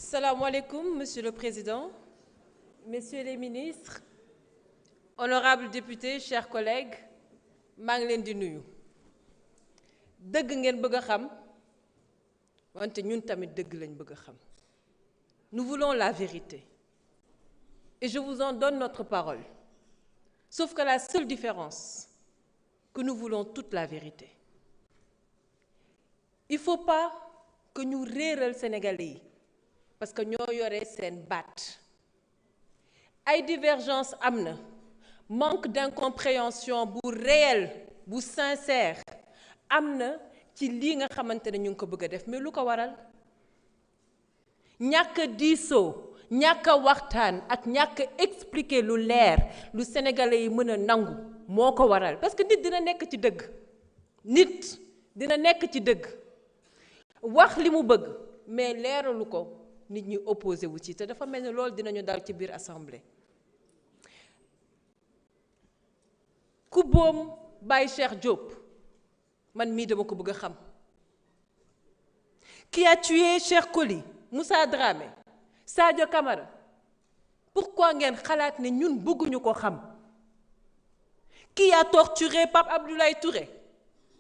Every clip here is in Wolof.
Salam alaikum, Monsieur le Président, Messieurs les ministres, honorables députés, chers collègues, maa ngi leen di nuyu. dëgg ngeen bëgg a xam wante ñun tamit dëgg lañ bëgg a xam. Nous voulons la vérité et je vous en donne notre parole. Sauf que la seule différence, que nous voulons toute la vérité. Il ne faut pas que ñu réeral Sénégalais yi parce que ñoo yore seen baat. ay divergence am na manque d'incompréhension bu réel bu sincère am na ci lii nga xamante ne ñu ngi ko bëgg a def mais lu ko waral ñàkk a diisoo ñàkk a waxtaan ak ñàkk a expliquer lu leer lu sénégalais yi mën a nangu moo ko waral parce que nit dina nekk ci dëgg nit dina nekk ci dëgg wax li mu bëgg mais leeralu ko nit ñi opposé wu ci te dafa mel ni loolu dinañu dal ci biir assemblée. ku boom Baye Cheikh Diop man mii dama ko bëgg a xam qui a tué Cheikh Coly Moussa Dramé Sadio Camara pourquoi ngeen xalaat ne ñun bëgguñu ko xam qui a torturé Pape Abdoulaye Touré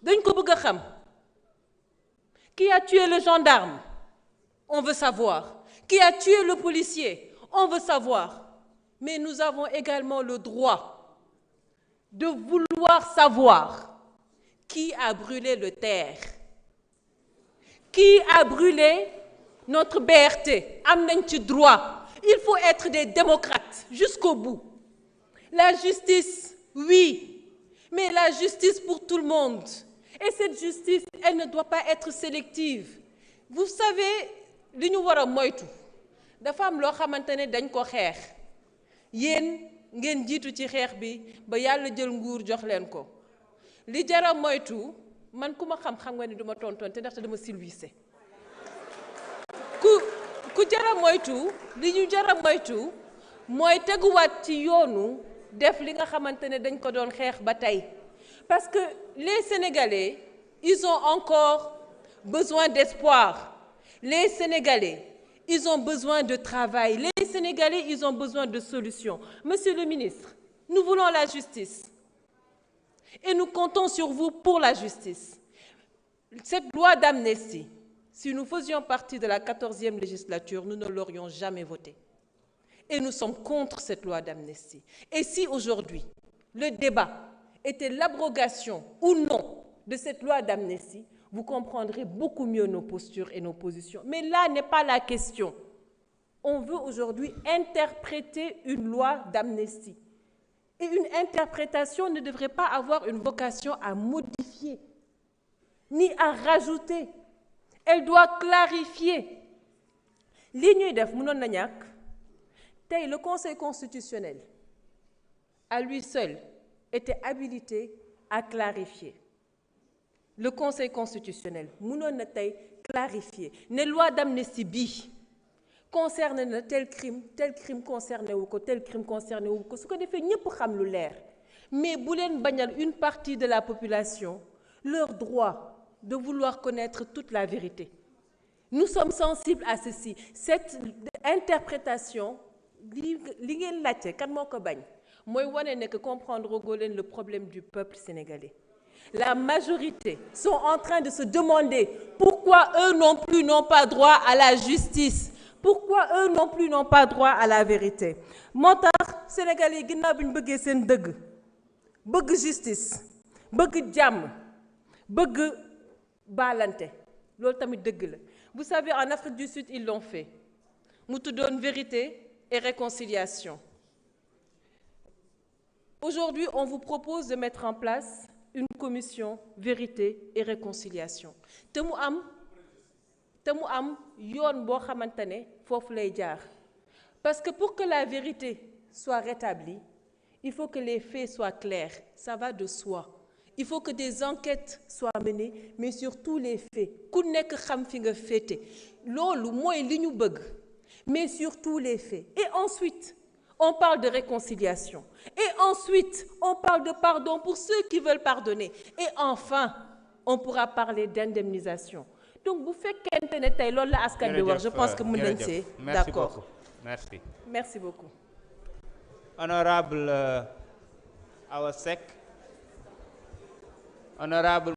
dañ ko bëgg a xam qui a tué le gendarme on veut savoir qui a tué le policier on veut savoir mais nous avons également le droit de vouloir savoir qui a brûlé le terre, qui a brûlé notre BRT. Am nañ ci droit. Il faut être des démocrates jusqu'au bout. La justice, oui, mais la justice pour tout le monde. Et cette justice, elle ne doit pas être sélective. Vous savez, li ñu war a moytu dafa am loo xamante ne dañ ko xeex yéen ngeen jiitu ci xeex bi ba yàlla jël nguur jox leen ko li jara moytu man ku ma xam-xam nga ni duma tontonte ndaxte dama silvissé ku jara moytu li ñu jara moytu mooy teguwaat ci yoonu def li nga xamante ne dañ ko doon xeex ba tey parce que les Sénégalais ils ont encore besoin d'espoir les Sénégalais ils ont besoin de travail. Les Sénégalais, ils ont besoin de solutions. Monsieur le ministre, nous voulons la justice. Et nous comptons sur vous pour la justice. Cette loi d'amnistie, si nous faisions partie de la 14e législature, nous ne l'aurions jamais votée. Et nous sommes contre cette loi d'amnistie. Et si aujourd'hui, le débat était l'abrogation ou non de cette loi d'amnistie, vous comprendrez beaucoup mieux nos postures et nos positions. Mais là n'est pas la question. On veut aujourd'hui interpréter une loi d'amnistie. Et une interprétation ne devrait pas avoir une vocation à modifier, ni à rajouter. Elle doit clarifier. Li ñuy def mënoon na ñàkk tey le Conseil constitutionnel, à lui seul, était habilité à clarifier. Le Conseil constitutionnel mënoon na tey clarifier ne loi d'amnistie bii concerne na tel crime concerné wu ko tel crime concerné wu ko su ko defee ñëpp xam lu leer mais bu leen bañal une partie de la population leur droit de vouloir connaître toute la vérité. Nous sommes sensibles à ceci. Cette interprétation li ngeen laajte kan moo ko bañ mooy wane ne que comprendre goo leen le problème du peuple sénégalais. La majorité sont en train de se demander pourquoi eux non plus n'ont pas droit à la justice. Pourquoi eux non plus n'ont pas droit à la vérité. moo tax Sénégalais yi ginnaaw bi ñu bëggee seen dëgg bëgg justice bëgg jàmm bëgg baalante loolu tamit dëgg la. Vous savez, en Afrique du Sud, ils l'ont fait. mu tuddoon vérité et réconciliation. Aujourd'hui, on vous propose de mettre en place une commission vérité et réconciliation te mu am yoon boo xamante ne foofu lay jaar parce que pour que la vérité soit rétablie il faut que les faits soient clairs, ça va de soi. Il faut que des enquêtes soient menées mais sur tous les faits ku nekk xam fi nga féete loolu mooy li ñu bëgg mais sur tous les faits. Et ensuite on parle de réconciliation. Et ensuite, on parle de pardon pour ceux qui veulent pardonner. Et enfin, on pourra parler d'indemnisation. donc bu fekkente ne tey loolu la askan bi wax je pense que mën nañ see d'accord. Merci beaucoup. Honorable Awa Seck, honorable